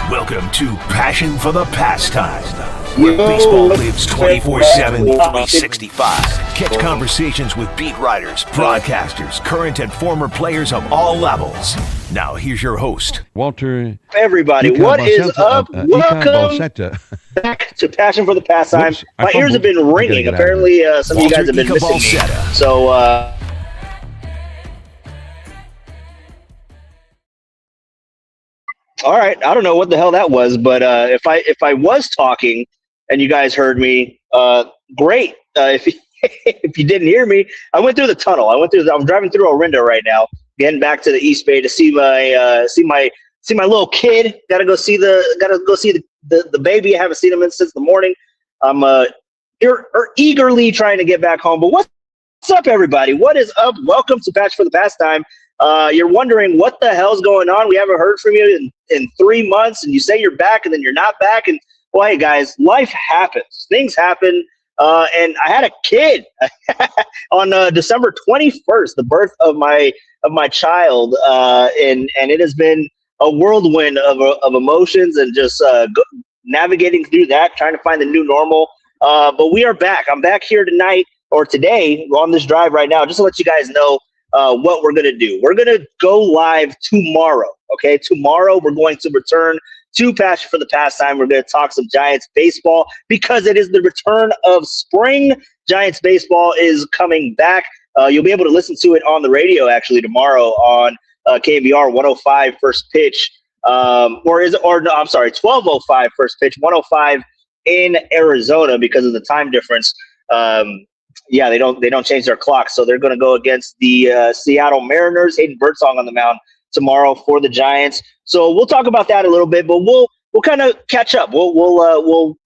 Welcome to Passion for the Pastime, where baseball lives 24/7, 365. Catch conversations with beat writers, broadcasters, current and former players of all levels. Now here's your host, Walter. Everybody, what is up? Welcome back to Passion for the Pastime. My ears have been ringing. Apparently, some of you guys have been missing me. So, all right, I don't know what the hell that was, but if I was talking and you guys heard me, great. If you didn't hear me, I went through the tunnel. I'm driving through Orinda right now, getting back to the East Bay to see my little kid. Gotta go see the baby. I haven't seen him since the morning. I'm eagerly trying to get back home. But what's up, everybody? What is up? Welcome to Patch for the Pastime. You're wondering what the hell's going on. We haven't heard from you in 3 months, and you say you're back, and then you're not back. And well, hey guys, life happens. Things happen. And I had a kid on December 21st, the birth of my child, and it has been a whirlwind of emotions and just navigating through that, trying to find the new normal. But we are back. I'm back here tonight or today on this drive right now, just to let you guys know what we're gonna do. We're gonna go live tomorrow. Okay, tomorrow we're going to return to Passion for the Pastime. We're going to talk some Giants baseball because it is the return of spring. Giants baseball is coming back. You'll be able to listen to it on the radio actually tomorrow on KBR 105 first pitch. I'm sorry, 12:05 first pitch, 105 in Arizona because of the time difference. Yeah, they don't change their clock, so they're going to go against the Seattle Mariners. Hayden Birdsong on the mound tomorrow for the Giants. So we'll talk about that a little bit, but we'll kind of catch up. We'll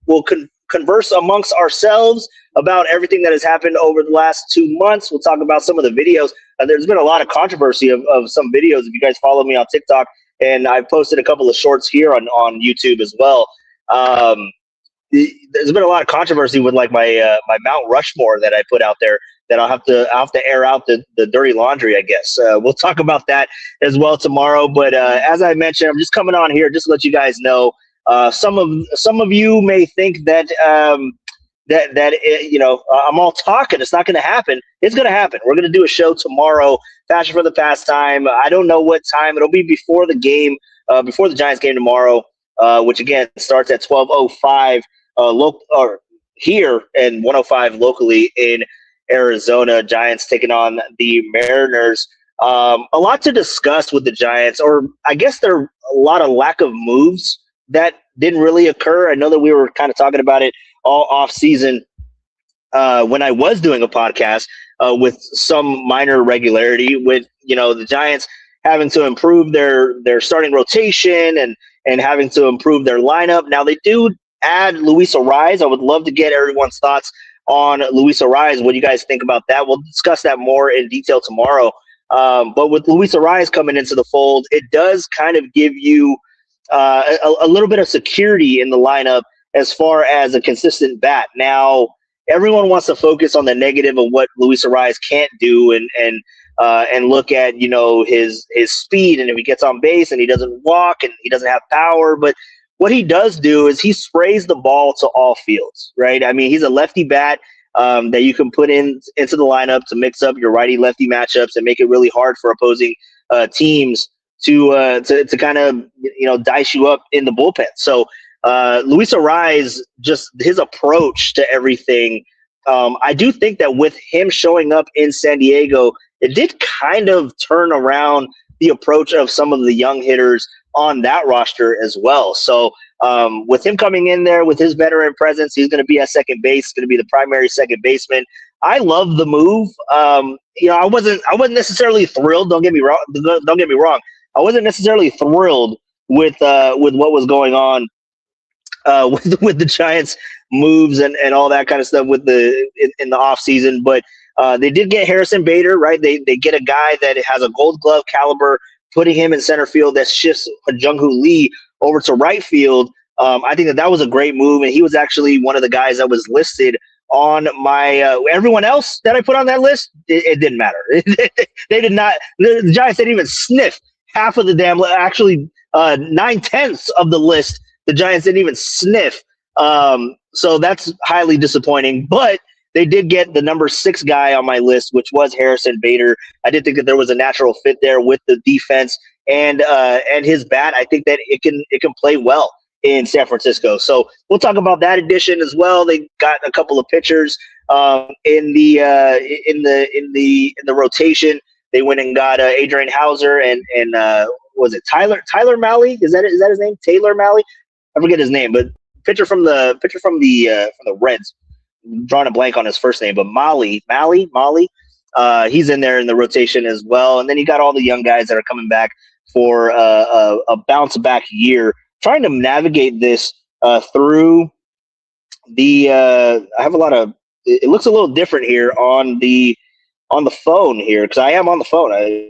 converse amongst ourselves about everything that has happened over the last 2 months. We'll talk about some of the videos. There's been a lot of controversy of some videos. If you guys follow me on TikTok, and I've posted a couple of shorts here on YouTube as well. There's been a lot of controversy with like my Mount Rushmore that I put out there that I'll have to air out the dirty laundry, I guess. We'll talk about that as well tomorrow. But as I mentioned, I'm just coming on here just to let you guys know. Some of you may think that I'm all talking. It's not going to happen. It's going to happen. We're going to do a show tomorrow, Passion for the Pastime. I don't know what time. It'll be before the game, before the Giants game tomorrow, which again starts at 12:05 or here and 105 locally in Arizona. Giants taking on the Mariners. A lot to discuss with the Giants, or I guess there are a lot of lack of moves that didn't really occur. I know that we were kind of talking about it all off season when I was doing a podcast with some minor regularity with, the Giants having to improve their starting rotation and having to improve their lineup. Now they do add Luis Arraez. I would love to get everyone's thoughts on Luis Arraez. What do you guys think about that? We'll discuss that more in detail tomorrow. But with Luis Arraez coming into the fold, it does kind of give you a little bit of security in the lineup as far as a consistent bat. Now, everyone wants to focus on the negative of what Luis Arraez can't do and look at, his speed, and if he gets on base and he doesn't walk and he doesn't have power. But what he does do is he sprays the ball to all fields, right? I mean, he's a lefty bat that you can put into the lineup to mix up your righty-lefty matchups and make it really hard for opposing teams to kind of, dice you up in the bullpen. So Luis Arraez, just his approach to everything, I do think that with him showing up in San Diego, it did kind of turn around the approach of some of the young hitters on that roster as well. So with him coming in there with his veteran presence, he's going to be at second base, going to be the primary second baseman. I love the move. I wasn't necessarily thrilled. Don't get me wrong. I wasn't necessarily thrilled with what was going on with the Giants moves and all that kind of stuff in the off season. But they did get Harrison Bader, right? They get a guy that has a Gold Glove caliber, putting him in center field that shifts Jung-Hoo Lee over to right field. I think that was a great move, and he was actually one of the guys that was listed on my everyone else that I put on that list. It didn't matter. They did not. The Giants didn't even sniff half of the damn. Actually, 9/10 of the list, the Giants didn't even sniff. So that's highly disappointing. But they did get the number 6 guy on my list, which was Harrison Bader. I did think that there was a natural fit there with the defense and his bat. I think that it can play well in San Francisco. So we'll talk about that addition as well. They got a couple of pitchers in the rotation. They went and got Adrian Hauser and was it Tyler Malley? Is that his name? Taylor Malley? I forget his name, but pitcher from the Reds. I'm drawing a blank on his first name, but Malley. He's in there in the rotation as well. And then you got all the young guys that are coming back for a bounce back year. Trying to navigate this through the. I have a lot of. It looks a little different here on the phone here because I am on the phone. I'm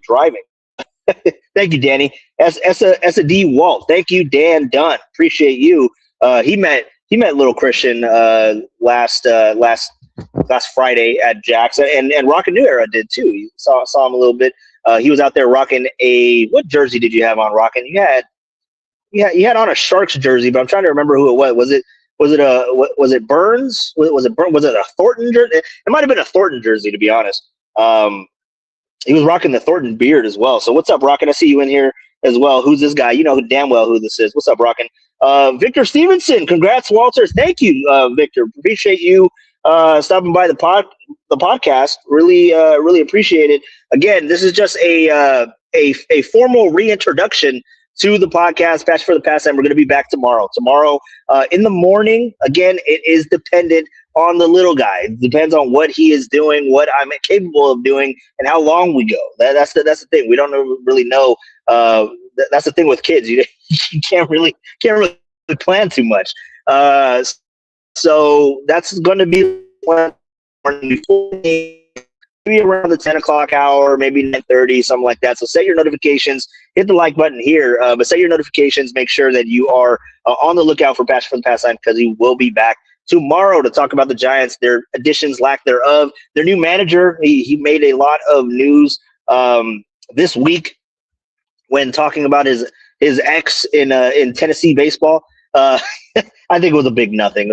driving. Thank you, Danny. S.A.D. Walt. Thank you, Dan Dunn. Appreciate you. He met little Christian last Friday at Jack's, and Rockin' New Era did too. You saw him a little bit. He was out there rocking what jersey did you have on, Rockin'? You had on a Sharks jersey, but I'm trying to remember who it was. Was it Burns? Was it a Thornton jersey? It might have been a Thornton jersey, to be honest. He was rocking the Thornton beard as well. So what's up, Rockin'? I see you in here as well. Who's this guy? You know damn well who this is. What's up, Rockin'? Victor Stevenson. Congrats, Walter. Thank you, Victor. Appreciate you stopping by the podcast. Really appreciate it. Again, this is just a formal reintroduction to the podcast, Passion for the Pastime. We're going to be back tomorrow. Tomorrow in the morning, again, it is dependent on the little guy. It depends on what he is doing, what I'm capable of doing, and how long we go. That's the thing. We don't really know. That's the thing with kids. You can't really plan too much. So that's going to be maybe around the 10 o'clock hour, maybe 9:30, something like that. So set your notifications, hit the like button here, but set your notifications. Make sure that you are on the lookout for Passion for the Pastime because he will be back tomorrow to talk about the Giants, their additions, lack thereof, their new manager. He made a lot of news this week when talking about his ex in Tennessee baseball. I think it was a big nothing.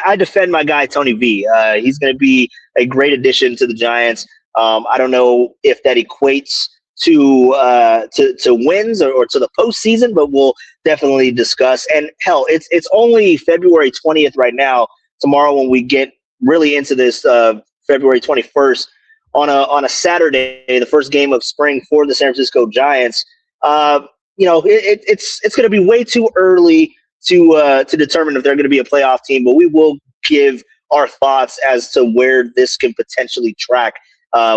I defend my guy Tony V. He's going to be a great addition to the Giants. I don't know if that equates to wins or to the postseason, but we'll definitely discuss. And hell, it's only February 20th right now. Tomorrow, when we get really into this, February 21st on a Saturday, the first game of spring for the San Francisco Giants. It's going to be way too early to determine if they're going to be a playoff team, but we will give our thoughts as to where this can potentially track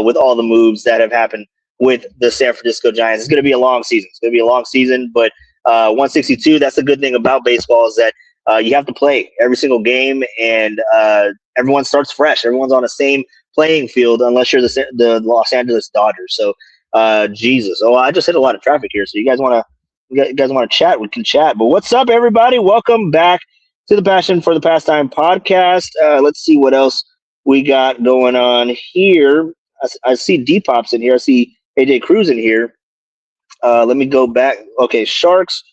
with all the moves that have happened with the San Francisco Giants. It's going to be a long season. But 162, that's the good thing about baseball is that you have to play every single game, and everyone starts fresh. Everyone's on the same playing field unless you're the Los Angeles Dodgers. So, Jesus. Oh, I just hit a lot of traffic here. So you guys want to chat? We can chat. But what's up, everybody? Welcome back to the Passion for the Pastime podcast. Let's see what else we got going on here. I see Depop's in here. I see AJ Cruz in here. Let me go back. Okay, Sharks,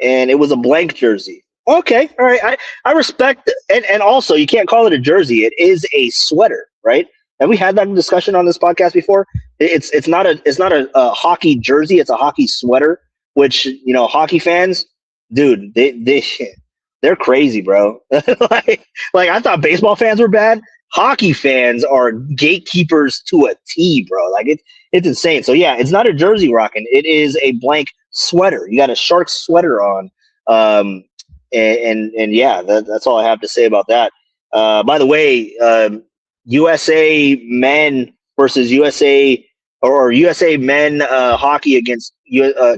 and it was a blank jersey. Okay, all right. I respect it. And also, you can't call it a jersey. It is a sweater, right? Have we had that discussion on this podcast before? It's not a hockey jersey. It's a hockey sweater, which, hockey fans, dude, they're crazy, bro. like I thought baseball fans were bad. Hockey fans are gatekeepers to a T, bro. Like it's insane. So yeah, it's not a jersey rocking. It is a blank sweater. You got a Sharks sweater on. And yeah, that's all I have to say about that. By the way, USA men versus USA men hockey against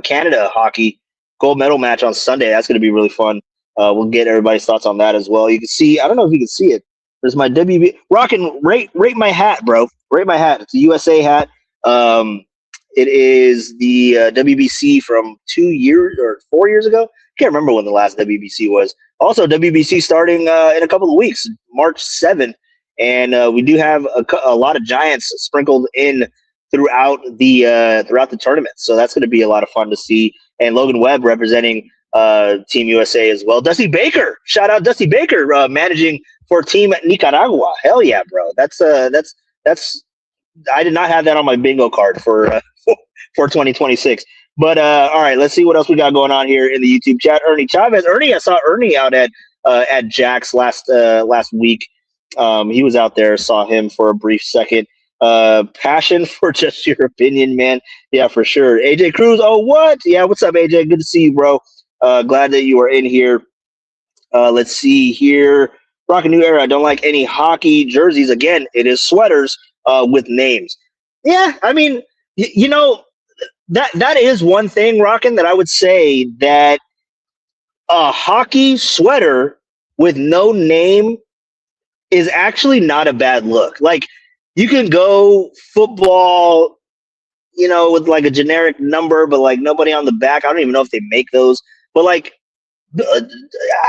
Canada hockey gold medal match on Sunday. That's going to be really fun. We'll get everybody's thoughts on that as well. You can see, I don't know if you can see it. There's my WB rocking. Rate my hat, bro. Rate my hat. It's a USA hat. It is the WBC from 2 years or 4 years ago. Can't remember when the last WBC was. Also, WBC starting in a couple of weeks, March 7th. And we do have a lot of Giants sprinkled in throughout the tournament. So that's going to be a lot of fun to see. And Logan Webb representing Team USA as well. Dusty Baker, shout out Dusty Baker, managing for Team Nicaragua. Hell yeah, bro. That's I did not have that on my bingo card for 2026. But all right, let's see what else we got going on here in the YouTube chat. Ernie Chavez. I saw Ernie out at Jack's last week. He was out there. Saw him for a brief second. Passion for just your opinion, man. Yeah, for sure. AJ Cruz. Oh, what? Yeah, what's up, AJ? Good to see you, bro. Glad that you are in here. Let's see here. Rock a new era. I don't like any hockey jerseys. Again, it is sweaters with names. Yeah, I mean, you know, that is one thing, Rockin', that I would say that a hockey sweater with no name is actually not a bad look. Like, you can go football, you know, with like a generic number, but like nobody on the back. I don't even know if they make those. But like,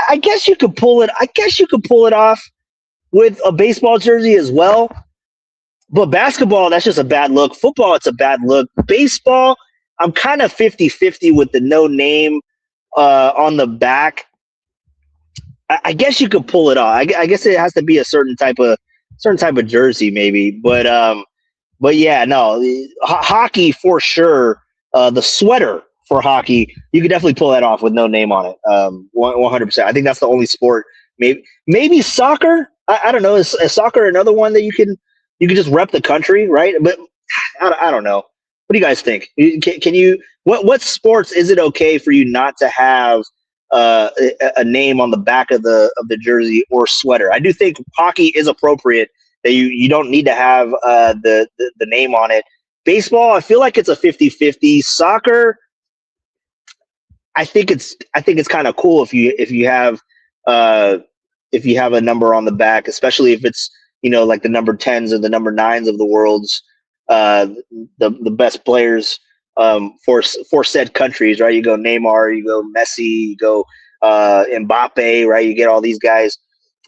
I guess you could pull it. I guess you could pull it off with a baseball jersey as well. But basketball, that's just a bad look. Football, it's a bad look. Baseball, I'm kind of 50-50 with the no name on the back. I guess you could pull it off. I guess it has to be a certain type of jersey, maybe. But yeah, no, hockey for sure. The sweater for hockey, you could definitely pull that off with no name on it. 100%. I think that's the only sport. Maybe soccer. I don't know. Is soccer another one that you can just rep the country, right? But I don't know. What do you guys think? Can you? What sports is it okay for you not to have a name on the back of the jersey or sweater? I do think hockey is appropriate, that you don't need to have the name on it. Baseball, I feel like it's a 50-50. Soccer, I think it's kind of cool if you have a number on the back, especially if it's, you know, like the number 10s or the number 9s of the world's the best players for said countries, right? You go Neymar, you go Messi, you go Mbappe, right? You get all these guys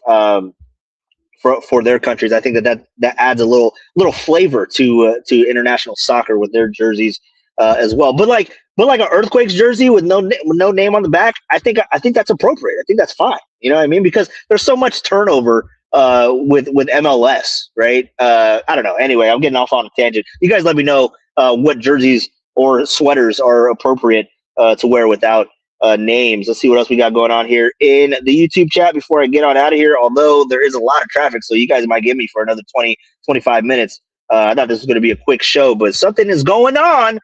for their countries. I think that adds a little flavor to international soccer with their jerseys as well. But like an Earthquakes jersey with no name on the back, I think that's appropriate. I think that's fine. You know what I mean? Because there's so much turnover with MLS, right? I don't know. Anyway, I'm getting off on a tangent. You guys let me know what jerseys or sweaters are appropriate to wear without names. Let's see what else we got going on here in the YouTube chat before I get on out of here. Although there is a lot of traffic, so you guys might get me for another 20-25 minutes. I thought this was going to be a quick show, but something is going on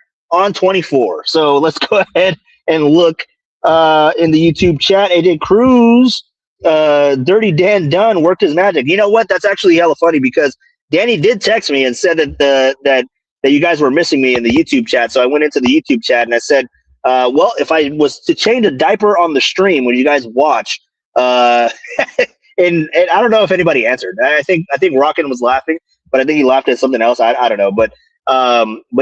24. So let's go ahead and look in the YouTube chat. AJ Cruz, Dirty Dan Dunn worked his magic. You know what? That's actually hella funny, because Danny did text me and said that you guys were missing me in the YouTube chat. So I went into the YouTube chat and I said, well, if I was to change a diaper on the stream when you guys watch, and I don't know if anybody answered. I think Rockin' was laughing, but I think he laughed at something else. I don't know, but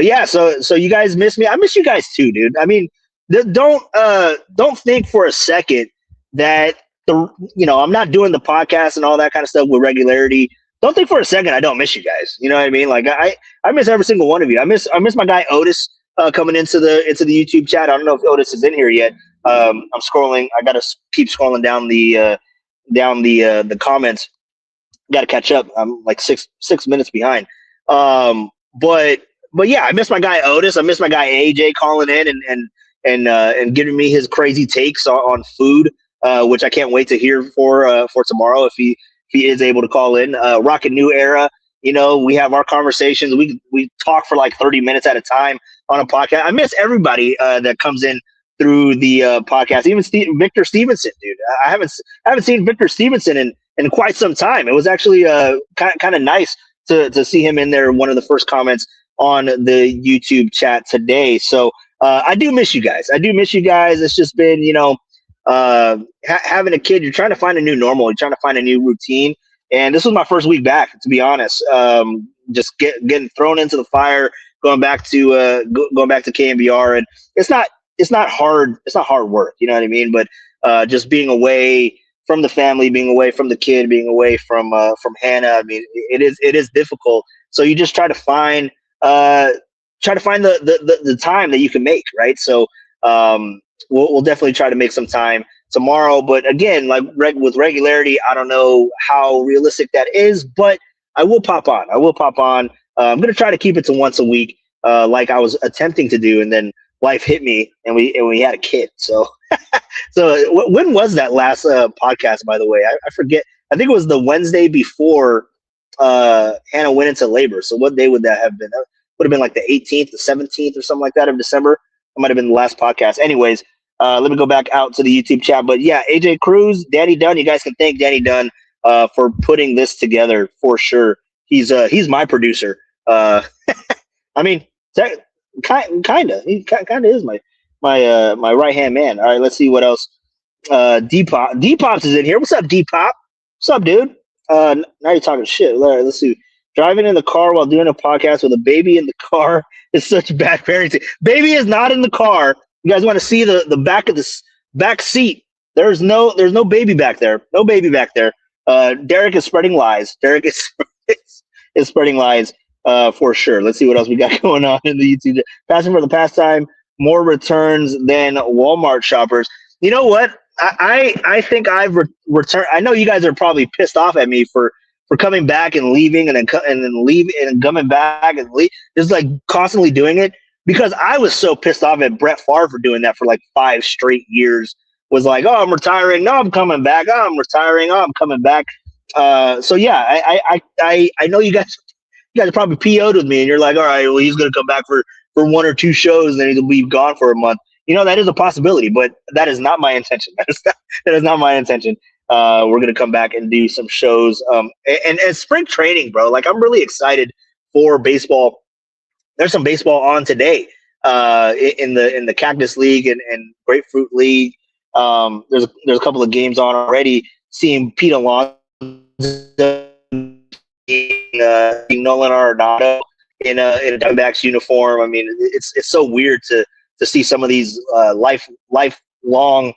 yeah. So you guys miss me. I miss you guys too, dude. I mean, don't think for a second that I'm not doing the podcast and all that kind of stuff with regularity. Don't think for a second I don't miss you guys. You know what I mean? Like I miss every single one of you. I miss my guy Otis coming into the YouTube chat. I don't know if Otis is in here yet. I'm scrolling. I gotta keep scrolling down the comments. Got to catch up. I'm like six minutes behind. But yeah, I miss my guy Otis. I miss my guy AJ calling in and giving me his crazy takes on food, which I can't wait to hear for tomorrow if he is able to call in. Rocket New Era. You know, we have our conversations. We talk for like 30 minutes at a time on a podcast. I miss everybody that comes in through the podcast. Even Victor Stevenson, dude. I haven't seen Victor Stevenson in quite some time. It was actually kind of nice to see him in there. One of the first comments on the YouTube chat today. So I do miss you guys. It's just been, having a kid. You're trying to find a new normal. You're trying to find a new routine. And this was my first week back, to be honest. Just getting thrown into the fire, going back to KMBR, and it's not hard. It's not hard work. You know what I mean? But just being away from the family, being away from the kid, being away from Hannah. I mean, it is difficult. So you just try to find try to find the time that you can make, right? So we'll definitely try to make some time tomorrow. But again, like with regularity, I don't know how realistic that is, but I will pop on. I'm going to try to keep it to once a week, like I was attempting to do, and then life hit me, and we had a kid. So when was that last podcast? By the way, I forget. I think it was the Wednesday before Hannah went into labor. So what day would that have been? That would have been like the 18th, the 17th, or something like that of December. That might have been the last podcast. Anyways, let me go back out to the YouTube chat. But yeah, AJ Cruz, Danny Dunn. You guys can thank Danny Dunn for putting this together for sure. He's my producer. I mean, kind of. He kind of is my right hand man. All right, let's see what else. Depop's is in here. What's up, Depop? What's up, dude? Now you're talking shit. All right, let's see. Driving in the car while doing a podcast with a baby in the car is such bad parenting. Baby is not in the car. You guys want to see the back of this back seat? There's no baby back there. No baby back there. Derek is spreading lies. Derek is spreading lies for sure. Let's see what else we got going on in the YouTube. Passing for the pastime, more returns than Walmart shoppers. You know what? I think I've returned. I know you guys are probably pissed off at me for coming back and leaving and then leaving and coming back and leave. Just like constantly doing it, because I was so pissed off at Brett Favre for doing that for like 5 straight years. Was like, oh, I'm retiring. No, I'm coming back. Oh, I'm retiring. Oh, I'm coming back. So yeah, I know you guys are probably PO'd with me, and you're like, all right, well, he's gonna come back for 1 or 2 shows, and then he'll be gone for a month. You know, that is a possibility, but that is not my intention. That is not my intention. We're going to come back and do some shows. And spring training, bro. Like, I'm really excited for baseball. There's some baseball on today in the Cactus League and Grapefruit League. There's a couple of games on already. Seeing Pete Alonso, Nolan Arenado in a Diamondbacks uniform. I mean, it's so weird to see some of these lifelong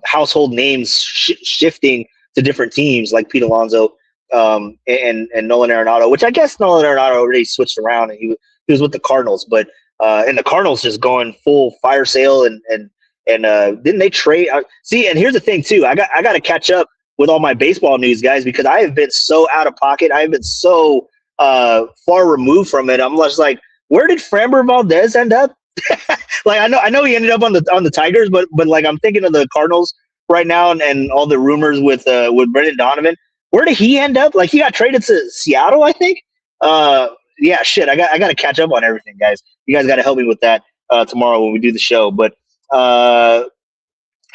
household names shifting to different teams, like Pete Alonso and Nolan Arenado, which I guess Nolan Arenado already switched around, and he was with the Cardinals, but and the Cardinals just going full fire sale and didn't they trade? See, and here's the thing too, I got to catch up with all my baseball news, guys, because I have been so out of pocket. I have been so far removed from it. I'm just like, where did Framber Valdez end up? Like, I know he ended up on the Tigers, but like, I'm thinking of the Cardinals right now and all the rumors with Brendan Donovan. Where did he end up? Like, he got traded to Seattle, I think. Yeah, shit. I got to catch up on everything, guys. You guys got to help me with that tomorrow when we do the show. But how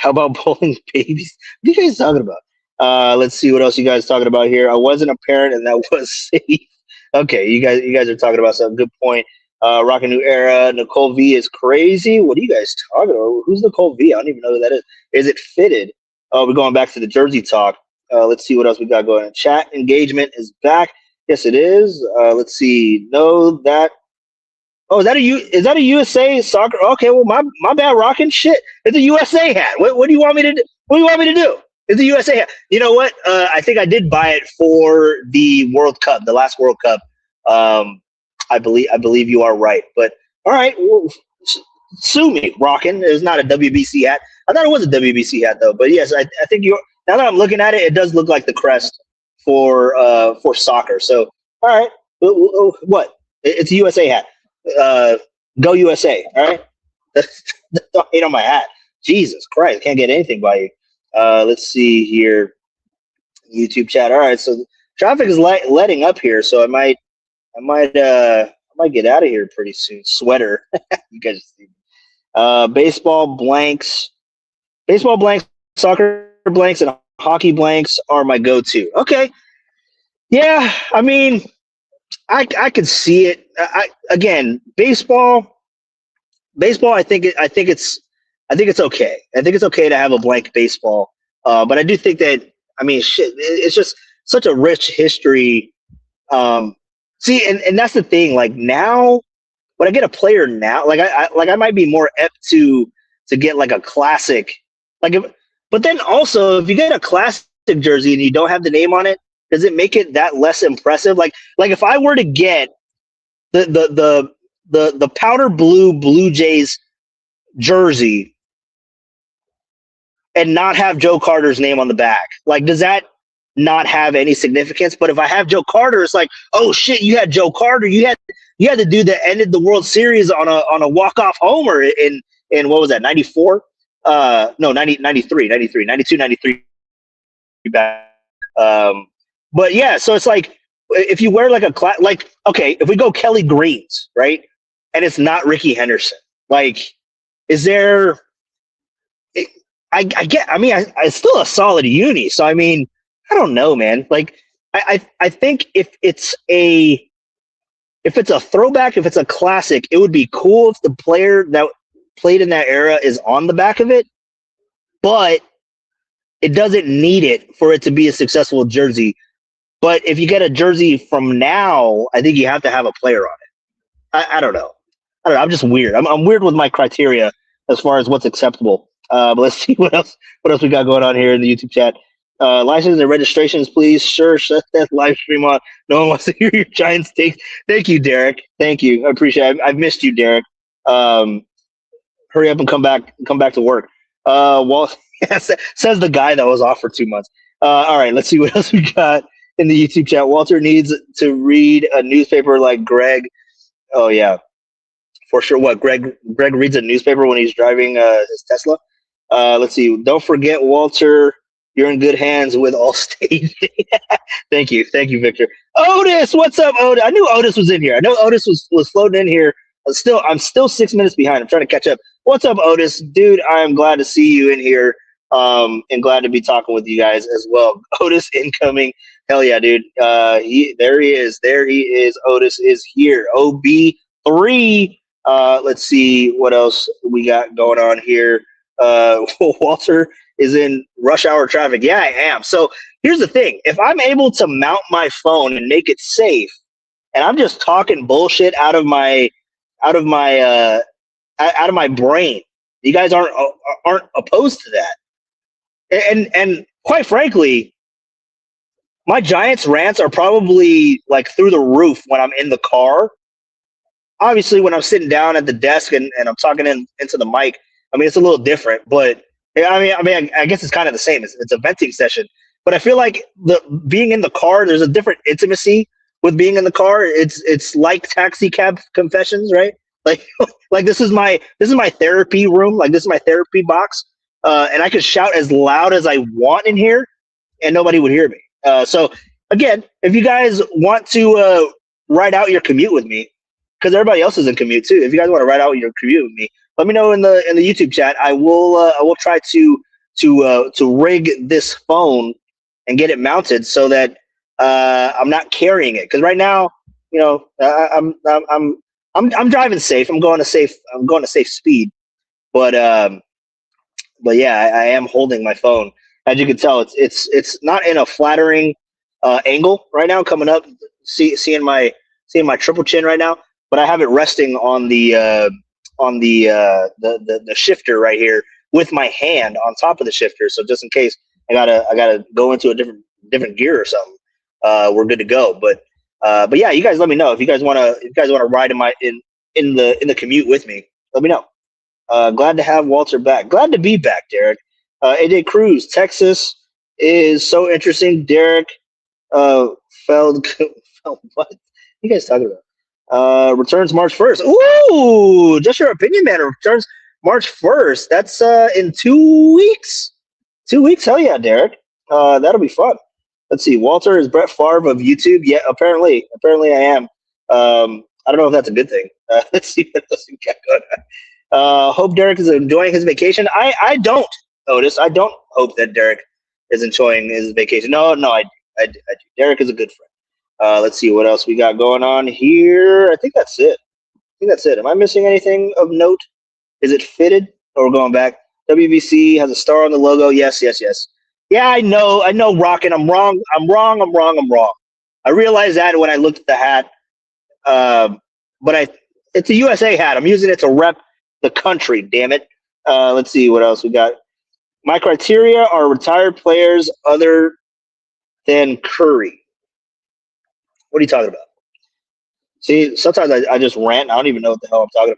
about bowling babies? What are you guys talking about? Let's see what else you guys talking about here. I wasn't a parent, and that was safe. Okay, you guys are talking about some good point. Rock a New Era. Nicole V is crazy. What are you guys talking about? Who's Nicole V? I don't even know who that is. Is it fitted? Oh, we're going back to the Jersey talk. Let's see what else we got going on. Chat engagement is back. Yes, it is. Let's see. No, that. Oh, is that a USA soccer? Okay, well, my bad. Rocking shit. It's a USA hat. What do you want me to do? What do you want me to do? It's a USA hat. You know what? I think I did buy it for the World Cup, the last World Cup. I believe you are right. But all right, well, sue me, Rockin'. It's not a WBC hat. I thought it was a WBC hat though. But yes, I think you're. Now that I'm looking at it, it does look like the crest for soccer. So all right, what? It's a USA hat. Go USA. All right. Don't hate on my hat. Jesus Christ, can't get anything by you. Let's see here. YouTube chat. All right, so traffic is letting up here, so I might get out of here pretty soon. Sweater. You guys see. Baseball blanks, soccer blanks, and hockey blanks are my go-to. Okay. Yeah, I mean, I could see it. Again, baseball. I think it's okay. I think it's okay to have a blank baseball. But I do think that, I mean, shit, it's just such a rich history. See, and that's the thing. Like, now, when I get a player now, like I might be more apt to get like a classic, but then also, if you get a classic jersey and you don't have the name on it, does it make it that less impressive? Like if I were to get the powder Blue Jays jersey and not have Joe Carter's name on the back? Like, does that not have any significance? But if I have Joe Carter, it's like, oh shit, you had Joe Carter. You had the dude that ended the World Series on a walk-off homer in what was that, 94? No, 93, 92, 93 back. But yeah, so it's like, if you wear like like, okay, if we go Kelly Greens, right? And it's not Ricky Henderson. Like, is there, it's still a solid uni. So, I mean, I don't know, man. Like, I think if it's a throwback, if it's a classic, it would be cool if the player that played in that era is on the back of it, but it doesn't need it for it to be a successful jersey. But if you get a jersey from now, I think you have to have a player on it. I don't know. I'm just weird. I'm weird with my criteria as far as what's acceptable. But let's see what else we got going on here in the YouTube chat. License and registrations, please. Sure, shut that live stream on. No one wants to hear your Giants takes. Thank you, Derek. Thank you. I appreciate it. I've missed you, Derek. Hurry up and come back to work. Says the guy that was off for 2 months. All right, let's see what else we got in the YouTube chat. Walter needs to read a newspaper like Greg. Oh yeah, for sure. What, Greg reads a newspaper when he's driving his Tesla. Let's see. Don't forget, Walter, you're in good hands with Allstate. Thank you, Victor. Otis, what's up, Otis? I knew Otis was in here. I know Otis was floating in here. I'm still 6 minutes behind. I'm trying to catch up. What's up, Otis? Dude, I am glad to see you in here. And glad to be talking with you guys as well. Otis incoming. Hell yeah, dude. There he is. Otis is here. OB3. Let's see what else we got going on here. Walter is in rush hour traffic. Yeah, I am. So here's the thing. If I'm able to mount my phone and make it safe, and I'm just talking bullshit out of my brain, you guys aren't opposed to that. And quite frankly, my Giants rants are probably like through the roof when I'm in the car. Obviously, when I'm sitting down at the desk and I'm talking into the mic, I mean, it's a little different. But I guess it's kind of the same. It's a venting session. But I feel like being in the car, there's a different intimacy with being in the car. It's like taxi cab confessions, right? Like this is my therapy room. Like, this is my therapy box. And I could shout as loud as I want in here, and nobody would hear me. So again, if you guys want to ride out your commute with me, because everybody else is in commute too. If you guys want to ride out your commute with me, let me know in the YouTube chat. I will try to rig this phone and get it mounted so that I'm not carrying it. Because right now, you know, I'm driving safe. I'm going to safe speed, but yeah, I am holding my phone. As you can tell, it's not in a flattering angle right now. Coming up, seeing my triple chin right now, but I have it resting on the shifter right here with my hand on top of the shifter. So just in case I gotta go into a different gear or something, we're good to go. But yeah, you guys let me know if you guys wanna ride in the commute with me. Let me know. Glad to have Walter back. Glad to be back, Derek. AJ Cruz, Texas is so interesting. Derek Feld, what? You guys talking about? Returns March 1st. Ooh, just your opinion, man. Returns March 1st. That's in 2 weeks. 2 weeks? Hell yeah, Derek. That'll be fun. Let's see. Walter is Brett Favre of YouTube. Yeah, apparently I am. I don't know if that's a good thing. Let's see what else we got going on. Hope Derek is enjoying his vacation. I don't, Otis. I don't hope that Derek is enjoying his vacation. No, I do. Derek is a good friend. Let's see what else we got going on here. I think that's it. Am I missing anything of note? Is it fitted? Or we're going back. WBC has a star on the logo. Yes. Yeah, I know, Rockin'. I'm wrong. I realized that when I looked at the hat. But it's a USA hat. I'm using it to rep the country, damn it. Let's see what else we got. My criteria are retired players other than Curry. What are you talking about? See, sometimes I just rant. I don't even know what the hell I'm talking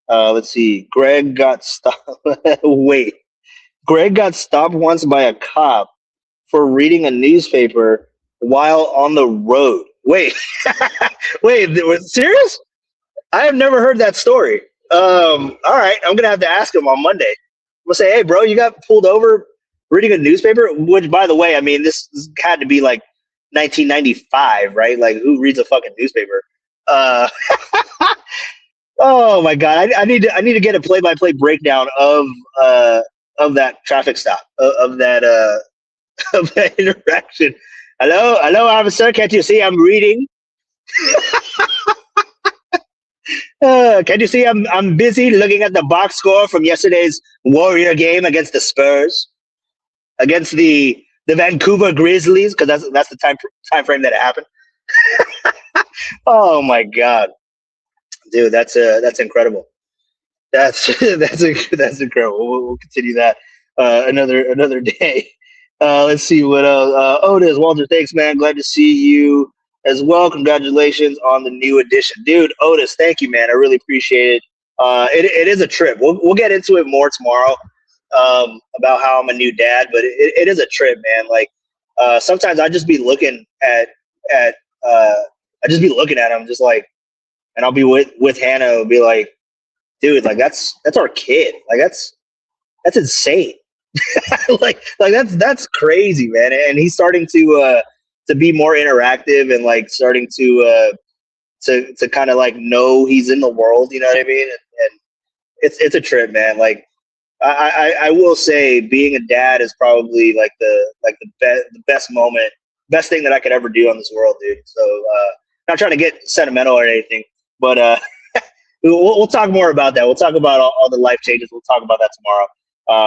about. Let's see. Greg got stopped. Wait. Greg got stopped once by a cop for reading a newspaper while on the road. Wait. Wait, was serious? I have never heard that story. All right. I'm going to have to ask him on Monday. I'm going to say, hey, bro, you got pulled over reading a newspaper? Which, by the way, I mean, this had to be like 1995, right? Like, who reads a fucking newspaper? Uh, oh my god, I need to get a play-by-play breakdown of that traffic stop of that of that interaction. Hello, officer. Can't you see I'm reading? Can't you see I'm busy looking at the box score from yesterday's Warrior game against the Spurs, against the Vancouver Grizzlies, because that's the time frame that it happened. Oh my god, dude, that's incredible. That's incredible. We'll continue that another day. Let's see what else. Otis, Walter, thanks, man. Glad to see you as well. Congratulations on the new edition, dude. Otis, thank you, man. I really appreciate it. It is a trip. We'll get into it more tomorrow about how I'm a new dad, but it is a trip, man. Like sometimes I just be looking at I just be looking at him, just like, and I'll be with Hannah. It'll be like, dude, like that's our kid. Like that's insane. like that's crazy, man. And he's starting to be more interactive and like starting to kind of like know he's in the world. You know what I mean? And it's a trip, man. Like I will say, being a dad is probably like the best moment, best thing that I could ever do on this world, dude. So not trying to get sentimental or anything, but we'll talk more about that. We'll talk about all the life changes. We'll talk about that tomorrow.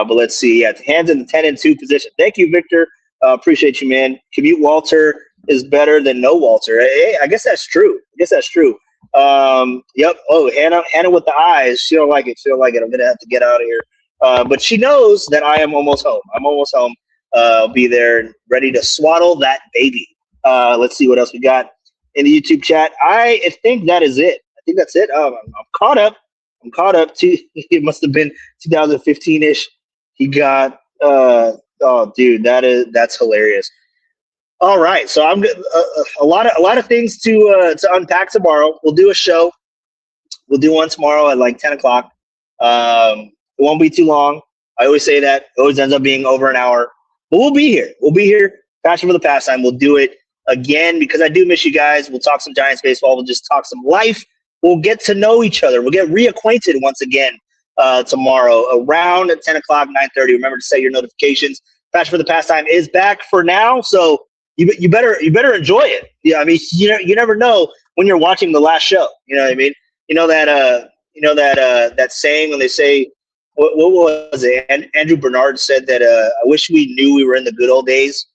But let's see. Yeah, hands in the 10-2 position. Thank you, Victor. Appreciate you, man. Commute Walter is better than no Walter. Hey, I guess that's true. Yep. Oh, Hannah with the eyes. She don't like it. I'm gonna have to get out of here. But she knows that I am almost home. I'm almost home. I'll be there ready to swaddle that baby. Let's see what else we got in the YouTube chat. I think that is it. I think that's it. I'm caught up. It must have been 2015-ish. He got oh dude, that's hilarious. All right, so I'm a lot of things to unpack tomorrow. We'll do a show. We'll do one tomorrow at like 10 o'clock. It won't be too long. I always say that. It always ends up being over an hour. But we'll be here. Passion for the Pastime. We'll do it again because I do miss you guys. We'll talk some Giants baseball. We'll just talk some life. We'll get to know each other. We'll get reacquainted once again tomorrow around at 10 o'clock, 9:30. Remember to set your notifications. Passion for the Pastime is back for now, so you better enjoy it. Yeah, I mean, you never know when you're watching the last show. You know what I mean? You know that saying when they say, what was it? And Andrew Bernard said that I wish we knew we were in the good old days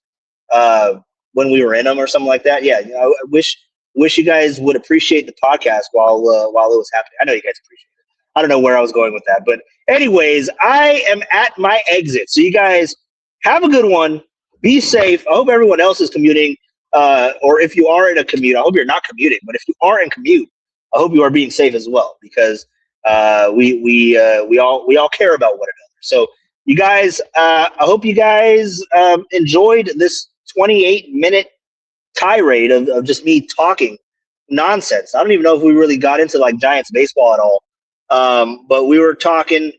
when we were in them, or something like that. Yeah, I wish you guys would appreciate the podcast while it was happening. I know you guys appreciate it. I don't know where I was going with that, but anyways, I am at my exit. So you guys have a good one. Be safe. I hope everyone else is commuting, or if you are in a commute, I hope you're not commuting. But if you are in commute, I hope you are being safe as well, because we all care about one another. So you guys, I hope you guys enjoyed this 28-minute tirade of just me talking nonsense. I don't even know if we really got into like Giants baseball at all, but we were talking,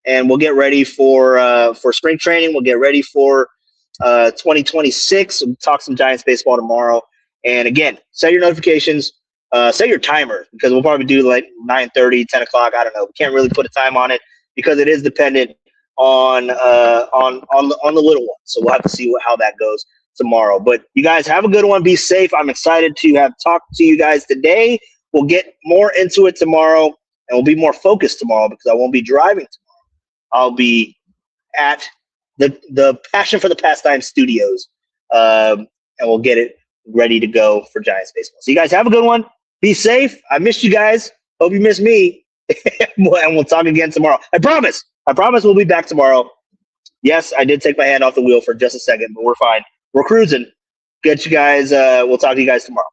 and we'll get ready for spring training. We'll get ready for 2026. We'll talk some Giants baseball tomorrow. And again, set your notifications, set your timer, because we'll probably do like 9:30, 10 o'clock. I don't know. We can't really put a time on it because it is dependent on the little one. So we'll have to see how that goes tomorrow. But you guys have a good one. Be safe. I'm excited to have talked to you guys today. We'll get more into it tomorrow, and we'll be more focused tomorrow because I won't be driving tomorrow. I'll be at the Passion for the Pastime studios, and we'll get it ready to go for Giants baseball. So you guys have a good one. Be safe. I missed you guys. Hope you missed me. And we'll talk again tomorrow. I promise we'll be back tomorrow. Yes, I did take my hand off the wheel for just a second, but we're fine. We're cruising. Get you guys. We'll talk to you guys tomorrow.